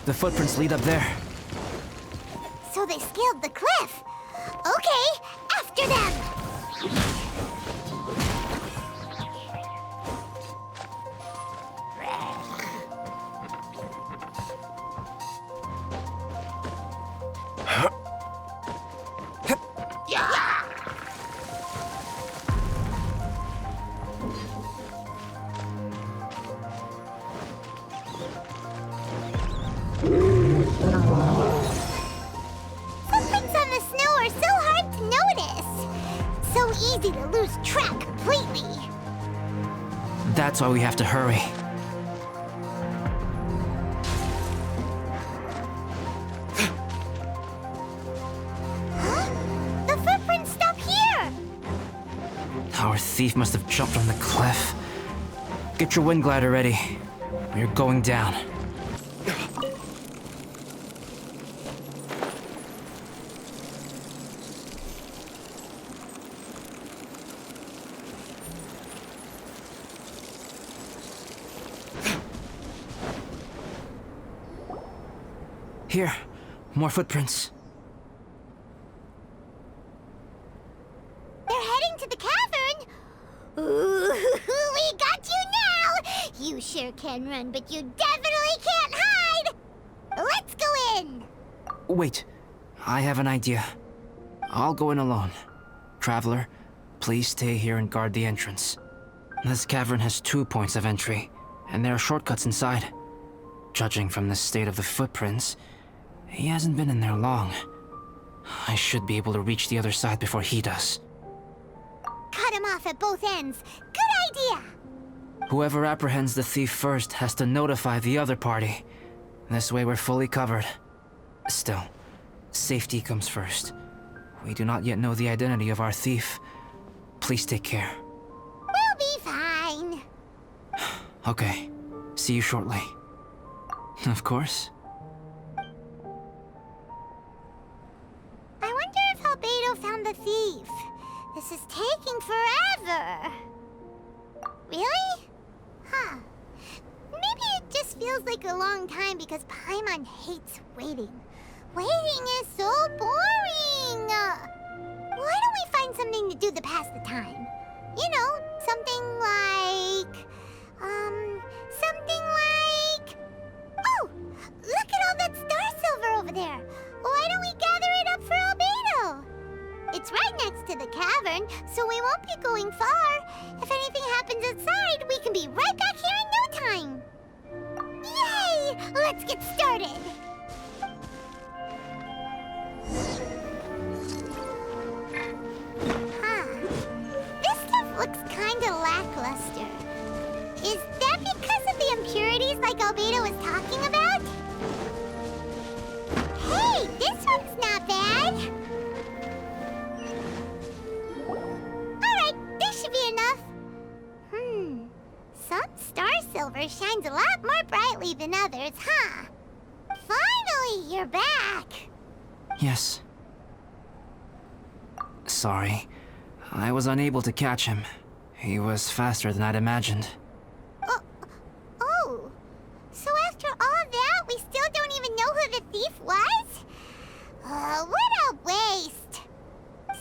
The footprints lead up there. So they scaled the cliff. Okay, after them! Footprints on the snow are so hard to notice. So easy to lose track completely. That's why we have to hurry. Huh? The footprints stop here! Our thief must have jumped on the cliff. Get your wind glider ready. We're going down. Here, more footprints. They're heading to the cavern! Ooh, we got you now! You sure can run, but you definitely can't hide! Let's go in! Wait, I have an idea. I'll go in alone. Traveler, please stay here and guard the entrance. This cavern has 2 points of entry, and there are shortcuts inside. Judging from the state of the footprints, he hasn't been in there long. I should be able to reach the other side before he does. Cut him off at both ends. Good idea! Whoever apprehends the thief first has to notify the other party. This way we're fully covered. Still, safety comes first. We do not yet know the identity of our thief. Please take care. We'll be fine. Okay, see you shortly. Of course. I wonder if Albedo found the thief. This is taking forever. Really? Huh. Maybe it just feels like a long time because Paimon hates waiting. Waiting is so boring. Why don't we find something to do to pass the time? You know, something like... Oh! Look at all that star silver over there! Why don't we gather it up for Albedo? It's right next to the cavern, so we won't be going far. If anything happens outside, we can be right back here in no time. Yay! Let's get started! Huh. This stuff looks kinda lackluster. Is that because of the impurities like Albedo was talking about? Hey, this one's not bad! Alright, this should be enough. Some star silver shines a lot more brightly than others, huh? Finally, you're back! Yes. Sorry. I was unable to catch him. He was faster than I'd imagined. Oh. So after all that, we still don't even know who the thief was? What a waste!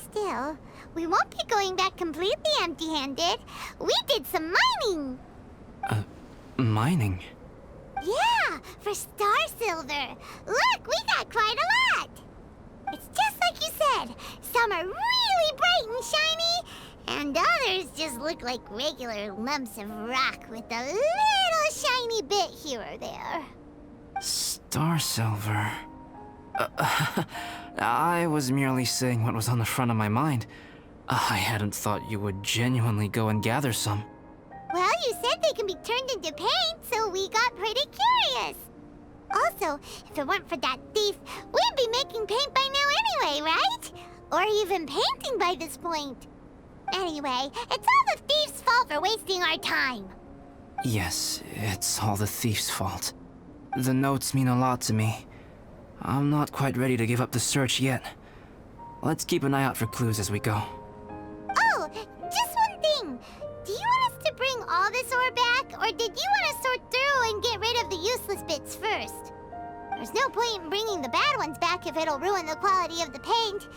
Still, we won't be going back completely empty-handed. We did some mining! Mining? Yeah, for star silver. Look, we got quite a lot! It's just like you said. Some are really bright and shiny, and others just look like regular lumps of rock with a little shiny bit here or there. Star silver. I was merely saying what was on the front of my mind. I hadn't thought you would genuinely go and gather some. Well, you said they can be turned into paint, so we got pretty curious. Also, if it weren't for that thief, we'd be making paint by now anyway, right? Or even painting by this point. Anyway, it's all the thief's fault for wasting our time. Yes, it's all the thief's fault. The notes mean a lot to me. I'm not quite ready to give up the search yet. Let's keep an eye out for clues as we go. Oh, just one thing. Do you want us to bring all this ore back, or did you want to sort through and get rid of the useless bits first? there's no point in bringing the bad ones back if it'll ruin the quality of the paint.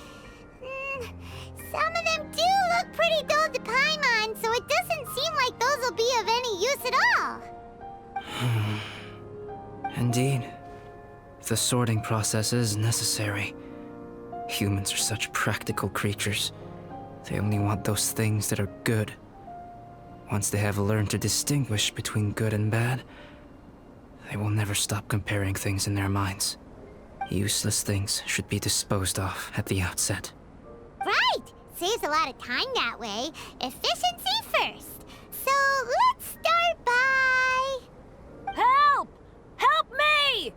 Some of them do look pretty dull to Paimon, so it doesn't seem like those will be of any use at all. Indeed. The sorting process is necessary. Humans are such practical creatures. They only want those things that are good. Once they have learned to distinguish between good and bad, they will never stop comparing things in their minds. Useless things should be disposed of at the outset. Right! Saves a lot of time that way. Efficiency first. So let's start by... Help! Help me!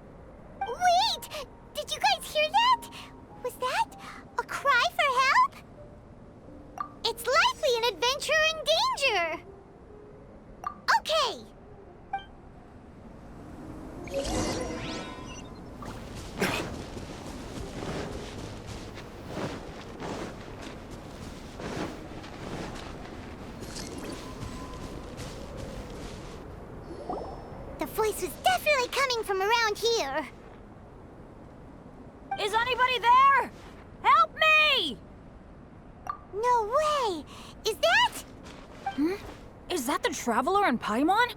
Wait! Did you guys hear that? Was that a cry for help? It's likely an adventurer in danger. Okay. The voice was definitely coming from around here. Is anybody there? Help me! No way! Is that? Is that the Traveler in Paimon?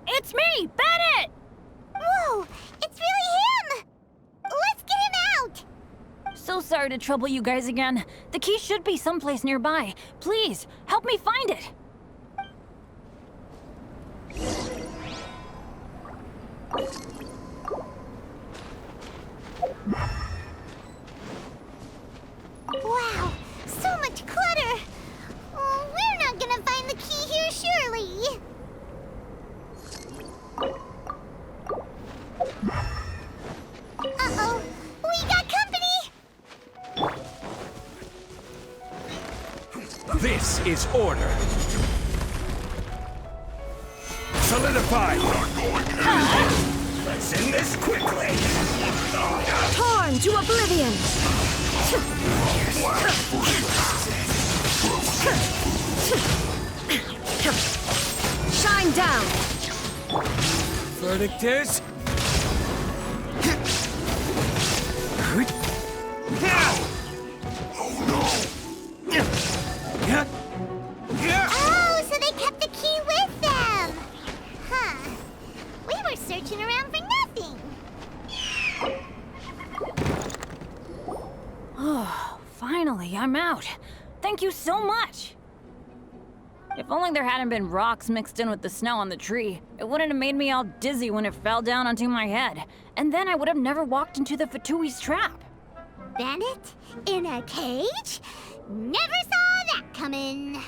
It's me, Bennett! Whoa! It's really him! Let's get him out! So sorry to trouble you guys again. The key should be someplace nearby. Please, help me find it. Wow! So much clutter! Oh, we're not gonna find the key here, surely! Uh-oh! We got company! This is order. Solidify! Let's end this quickly! Torn to oblivion! Shine down! Verdict is... Oh, so they kept the key with them! Huh. We were searching around for nothing. Oh, finally, I'm out. Thank you so much. If only there hadn't been rocks mixed in with the snow on the tree, it wouldn't have made me all dizzy when it fell down onto my head. And then I would have never walked into the Fatui's trap. Bennett? In a cage? Never saw that coming.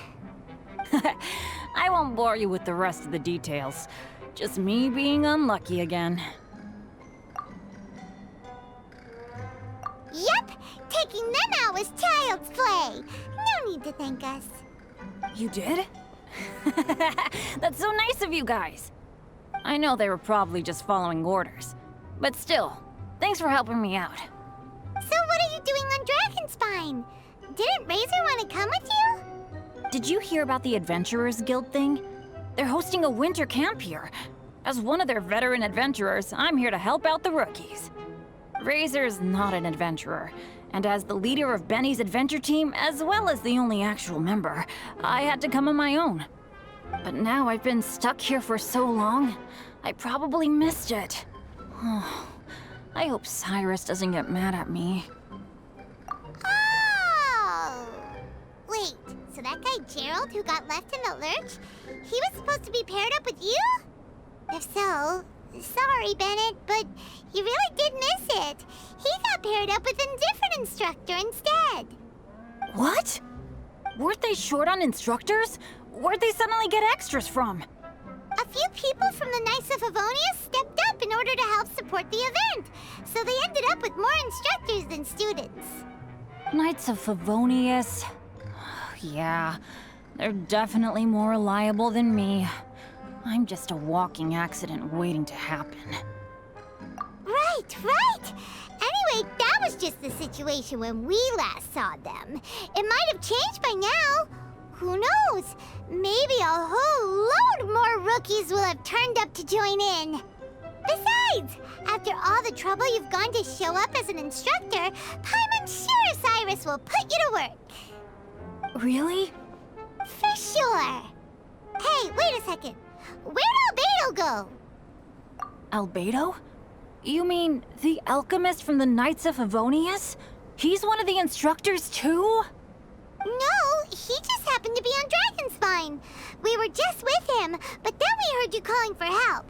I won't bore you with the rest of the details. Just me being unlucky again. Yep, taking them out was child's play. No need to thank us. You did? That's so nice of you guys. I know they were probably just following orders. But still, thanks for helping me out. So what are you doing on Dragonspine? Didn't Razor want to come with you? Did you hear about the Adventurers Guild thing? They're hosting a winter camp here. As one of their veteran adventurers, I'm here to help out the rookies. Razor's not an adventurer, and as the leader of Benny's adventure team, as well as the only actual member, I had to come on my own. But now I've been stuck here for so long, I probably missed it. Oh, I hope Cyrus doesn't get mad at me. Oh! Wait, so that guy Gerald who got left in the lurch, he was supposed to be paired up with you? If so, sorry, Bennett, but you really did miss it. He got paired up with a different instructor instead. What? Weren't they short on instructors? Where'd they suddenly get extras from? A few people from the Knights of Avonia stepped up in order to help support the event, so they ended up with more instructors than students. Knights of Favonius. Yeah, they're definitely more reliable than me. I'm just a walking accident waiting to happen. Right, right! Anyway, that was just the situation when we last saw them. It might have changed by now. Who knows? Maybe a whole load more rookies will have turned up to join in. Besides, Besides, after all the trouble you've gone to show up as an instructor, Paimon's sure Cyrus will put you to work. Really? For sure. Hey, wait a second. Where'd Albedo go? Albedo? You mean the alchemist from the Knights of Favonius? He's one of the instructors too? No, he just happened to be on Dragonspine. We were just with him, but then we heard you calling for help.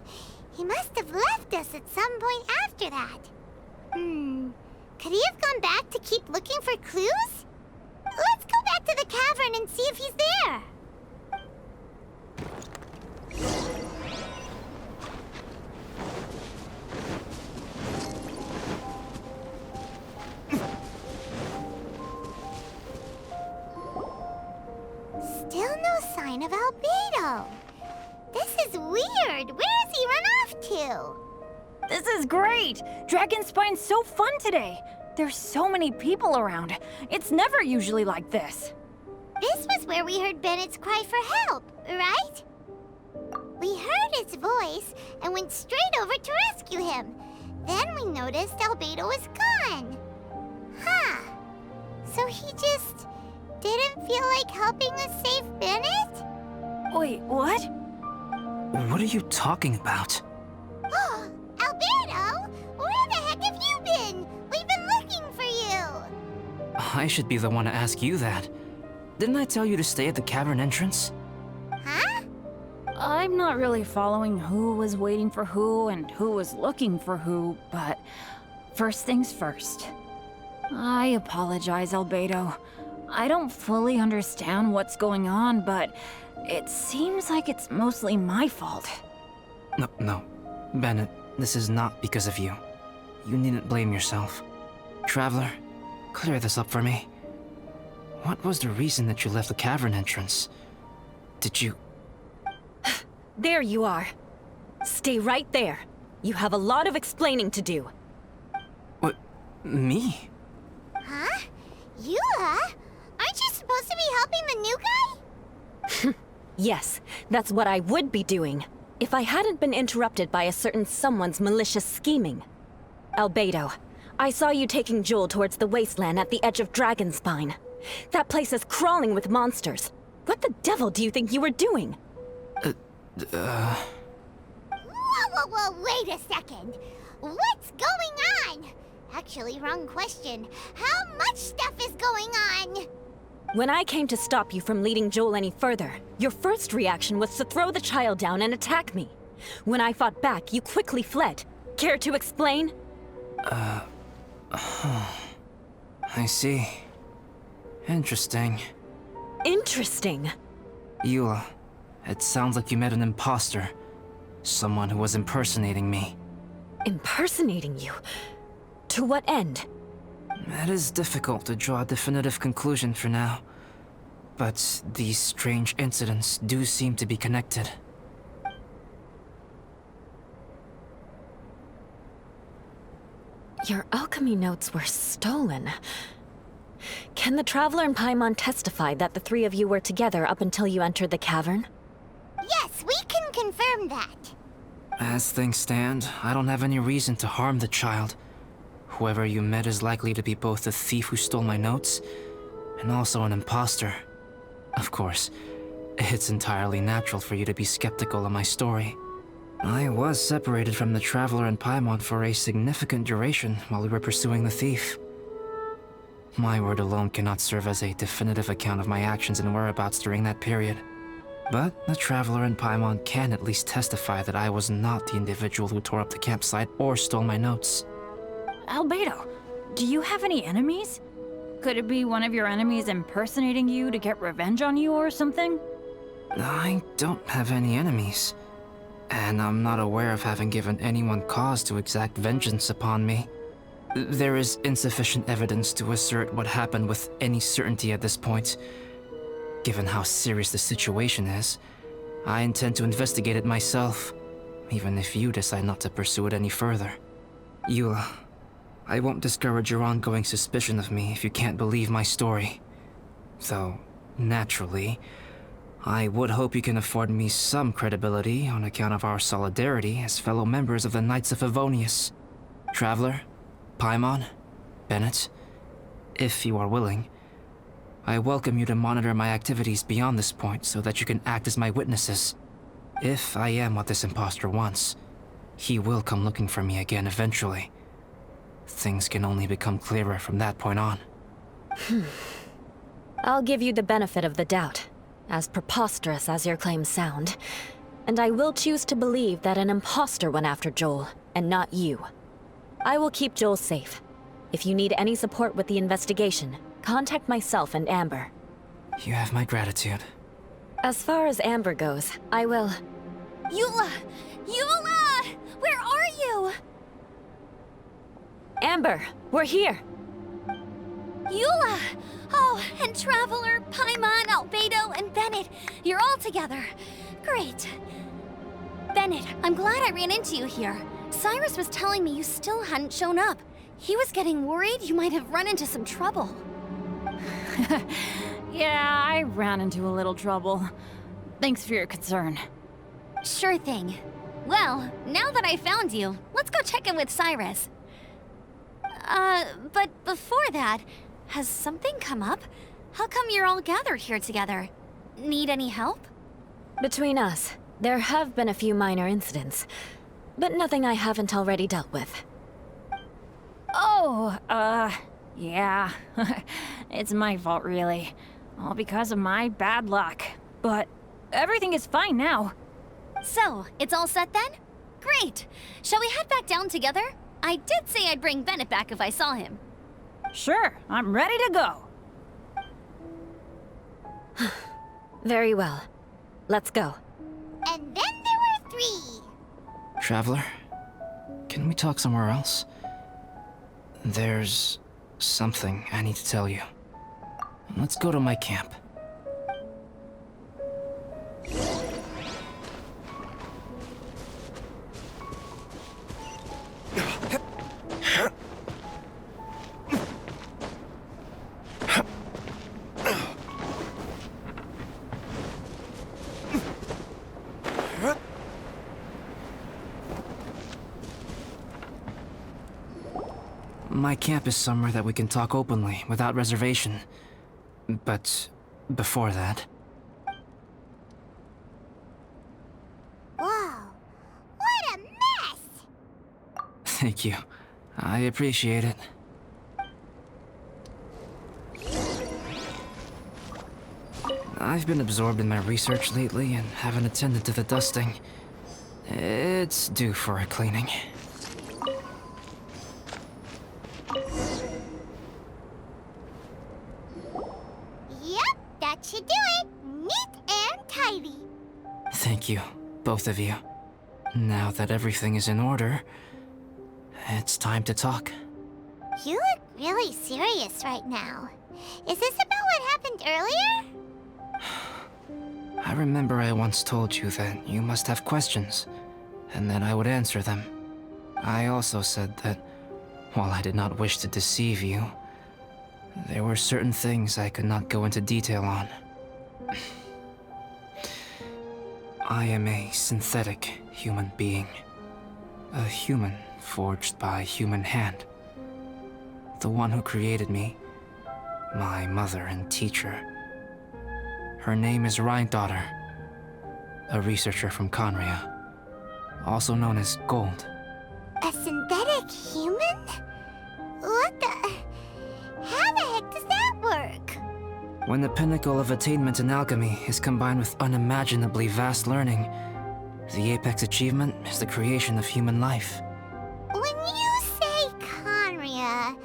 He must have left us at some point after that. Could he have gone back to keep looking for clues? Let's go back to the cavern and see if he's there. Still no sign of Albedo. This is weird. Where has he run off to? This is great! Dragonspine's so fun today! There's so many people around. It's never usually like this. This was where we heard Bennett's cry for help, right? We heard his voice and went straight over to rescue him. Then we noticed Albedo was gone. Huh. So he just didn't feel like helping us save Bennett? Wait, what? What are you talking about? Oh, Albedo! Where the heck have you been? We've been looking for you! I should be the one to ask you that. Didn't I tell you to stay at the cavern entrance? Huh? I'm not really following who was waiting for who and who was looking for who, but first things first. I apologize, Albedo. I don't fully understand what's going on, but it seems like it's mostly my fault. No. Bennett, this is not because of you. You needn't blame yourself. Traveler, clear this up for me. What was the reason that you left the cavern entrance? Did you... There you are. Stay right there. You have a lot of explaining to do. What? Me? Huh? Eula? Aren't you supposed to be helping the new guy? Yes, that's what I would be doing, if I hadn't been interrupted by a certain someone's malicious scheming. Albedo, I saw you taking Joel towards the wasteland at the edge of Dragonspine. That place is crawling with monsters. What the devil do you think you were doing? Whoa, wait a second. What's going on? Actually, wrong question. How much stuff is going on? When I came to stop you from leading Joel any further, your first reaction was to throw the child down and attack me. When I fought back, you quickly fled. Care to explain? I see. Interesting. Interesting. Eula, it sounds like you met an imposter. Someone who was impersonating me. Impersonating you? To what end? It is difficult to draw a definitive conclusion for now. But these strange incidents do seem to be connected. Your alchemy notes were stolen. Can the Traveler and Paimon testify that the three of you were together up until you entered the cavern? Yes, we can confirm that. As things stand, I don't have any reason to harm the child. Whoever you met is likely to be both the thief who stole my notes and also an imposter. Of course, it's entirely natural for you to be skeptical of my story. I was separated from the Traveler and Paimon for a significant duration while we were pursuing the thief. My word alone cannot serve as a definitive account of my actions and whereabouts during that period. But the Traveler and Paimon can at least testify that I was not the individual who tore up the campsite or stole my notes. Albedo, do you have any enemies? Could it be one of your enemies impersonating you to get revenge on you or something? I don't have any enemies. And I'm not aware of having given anyone cause to exact vengeance upon me. There is insufficient evidence to assert what happened with any certainty at this point. Given how serious the situation is, I intend to investigate it myself, even if you decide not to pursue it any further. Eula, I won't discourage your ongoing suspicion of me if you can't believe my story. Though, naturally, I would hope you can afford me some credibility on account of our solidarity as fellow members of the Knights of Favonius. Traveler, Paimon, Bennett, if you are willing, I welcome you to monitor my activities beyond this point so that you can act as my witnesses. If I am what this imposter wants, he will come looking for me again eventually. Things can only become clearer from that point on. I'll give you the benefit of the doubt, as preposterous as your claims sound. And I will choose to believe that an imposter went after Joel, and not you. I will keep Joel safe. If you need any support with the investigation, contact myself and Amber. You have my gratitude. As far as Amber goes, I will... Eula! Eula! Where are you? Amber, we're here! Eula! Oh, and Traveler, Paimon, Albedo, and Bennett. You're all together. Great. Bennett, I'm glad I ran into you here. Cyrus was telling me you still hadn't shown up. He was getting worried you might have run into some trouble. Yeah, I ran into a little trouble. Thanks for your concern. Sure thing. Well, now that I found you, let's go check in with Cyrus. But before that, has something come up? How come you're all gathered here together? Need any help? Between us, there have been a few minor incidents, but nothing I haven't already dealt with. Oh, yeah. It's my fault, really. All because of my bad luck. But everything is fine now. So, it's all set then? Great! Shall we head back down together? I did say I'd bring Bennett back if I saw him. Sure, I'm ready to go. Very well. Let's go. And then there were 3. Traveler, can we talk somewhere else? There's something I need to tell you. Let's go to my camp. My camp is somewhere that we can talk openly, without reservation. But before that... Whoa, what a mess! Thank you. I appreciate it. I've been absorbed in my research lately and haven't attended to the dusting. It's due for a cleaning. Yep, that should do it. Neat and tidy. Thank you, both of you. Now that everything is in order, it's time to talk. You look really serious right now. Is this about what happened earlier? I remember I once told you that you must have questions, and that I would answer them. I also said that, while I did not wish to deceive you, there were certain things I could not go into detail on. I am a synthetic human being. A human forged by human hand. The one who created me, my mother and teacher. Her name is Rhine-daughter, a researcher from Conria, also known as Gold. A synthetic human? What the... How the heck does that work? When the pinnacle of attainment in alchemy is combined with unimaginably vast learning, the apex achievement is the creation of human life. When you say Conria,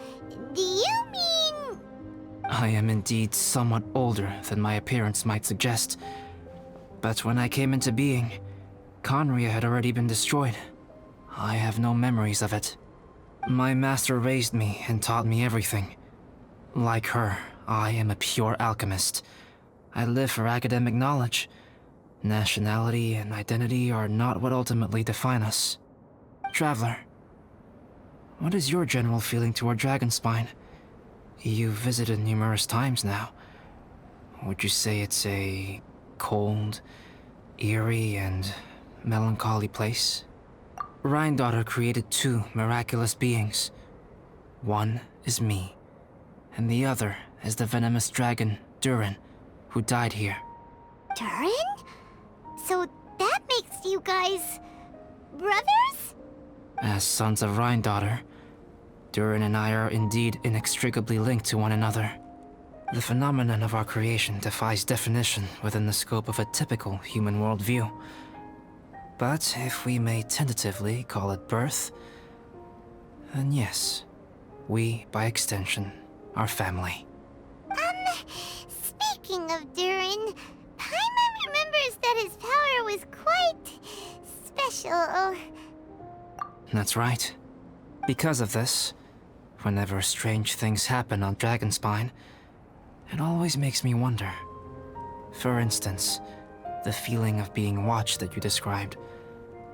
do you mean... I am indeed somewhat older than my appearance might suggest. But when I came into being, Conria had already been destroyed. I have no memories of it. My master raised me and taught me everything. Like her, I am a pure alchemist. I live for academic knowledge. Nationality and identity are not what ultimately define us. Traveler, what is your general feeling toward Dragonspine? You've visited numerous times now. Would you say it's a cold, eerie, and melancholy place. Rhine created two miraculous beings. One is me, and the other is the venomous dragon, Durin, who died here. Durin? So that makes you guys... brothers? As sons of Rhine, Durin and I are indeed inextricably linked to one another. The phenomenon of our creation defies definition within the scope of a typical human worldview. But if we may tentatively call it birth, then yes, we, by extension, are family. Speaking of Durin, Paimon remembers that his power was quite... special. That's right. Because of this, whenever strange things happen on Dragonspine, it always makes me wonder. For instance, the feeling of being watched that you described,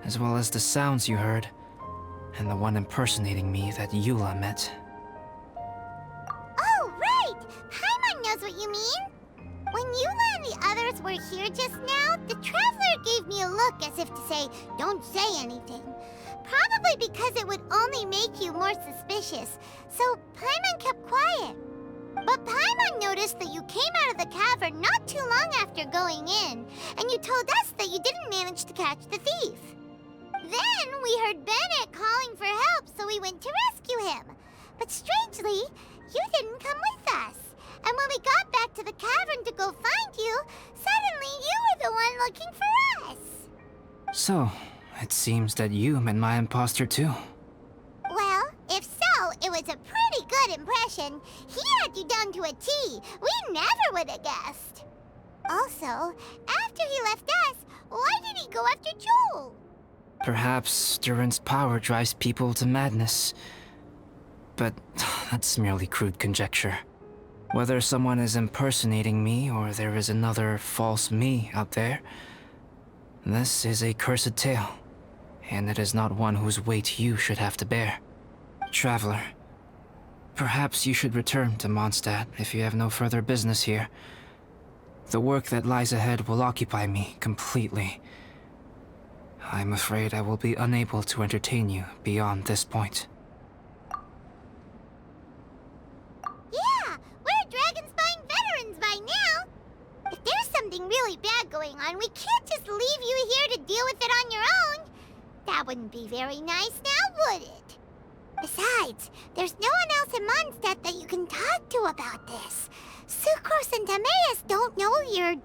as well as the sounds you heard, and the one impersonating me that Eula met. Oh, right! Paimon knows what you mean! When Eula and the others were here just now, the Traveler gave me a look as if to say, don't say anything. Probably because it would only make you more suspicious, so Paimon kept quiet. But Paimon noticed that you came out of the cavern not too long after going in, and you told us that you didn't manage to catch the thief. Then we heard Bennett calling for help, so we went to rescue him. But strangely, you didn't come with us. And when we got back to the cavern to go find you, suddenly you were the one looking for us. So, it seems that you met my imposter too. Well, if so, it was a pretty good impression. He had you down to a T. We never would have guessed. Also, after he left us, why did he go after Joel? Perhaps Durin's power drives people to madness. But that's merely crude conjecture. Whether someone is impersonating me or there is another false me out there, this is a cursed tale, and it is not one whose weight you should have to bear. Traveler, perhaps you should return to Mondstadt if you have no further business here. The work that lies ahead will occupy me completely. I'm afraid I will be unable to entertain you beyond this point. Yeah, we're Dragonspine veterans by now. If there's something really bad going on, we can't just leave you here to deal with it on your own. That wouldn't be very nice now, would it? Besides, there's no one else in Mondstadt that you can talk to about this. Sucrose and Timaeus don't know your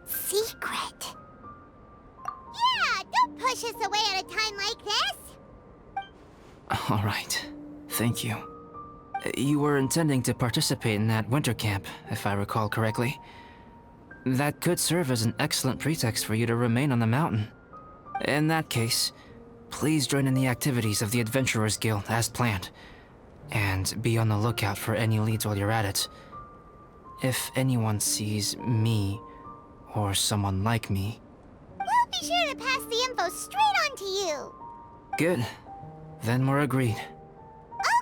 secret. Yeah, don't push us away at a time like this. All right, thank you. You were intending to participate in that winter camp, if I recall correctly. That could serve as an excellent pretext for you to remain on the mountain. In that case, please join in the activities of the Adventurers Guild as planned, and be on the lookout for any leads while you're at it. If anyone sees me, or someone like me... We'll be sure to pass the info straight on to you. Good. Then we're agreed.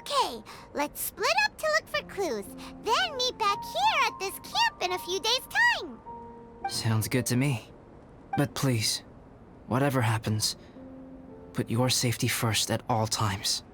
Okay, let's split up to look for clues, then meet back here at this camp in a few days' time. Sounds good to me. But please, whatever happens, put your safety first at all times.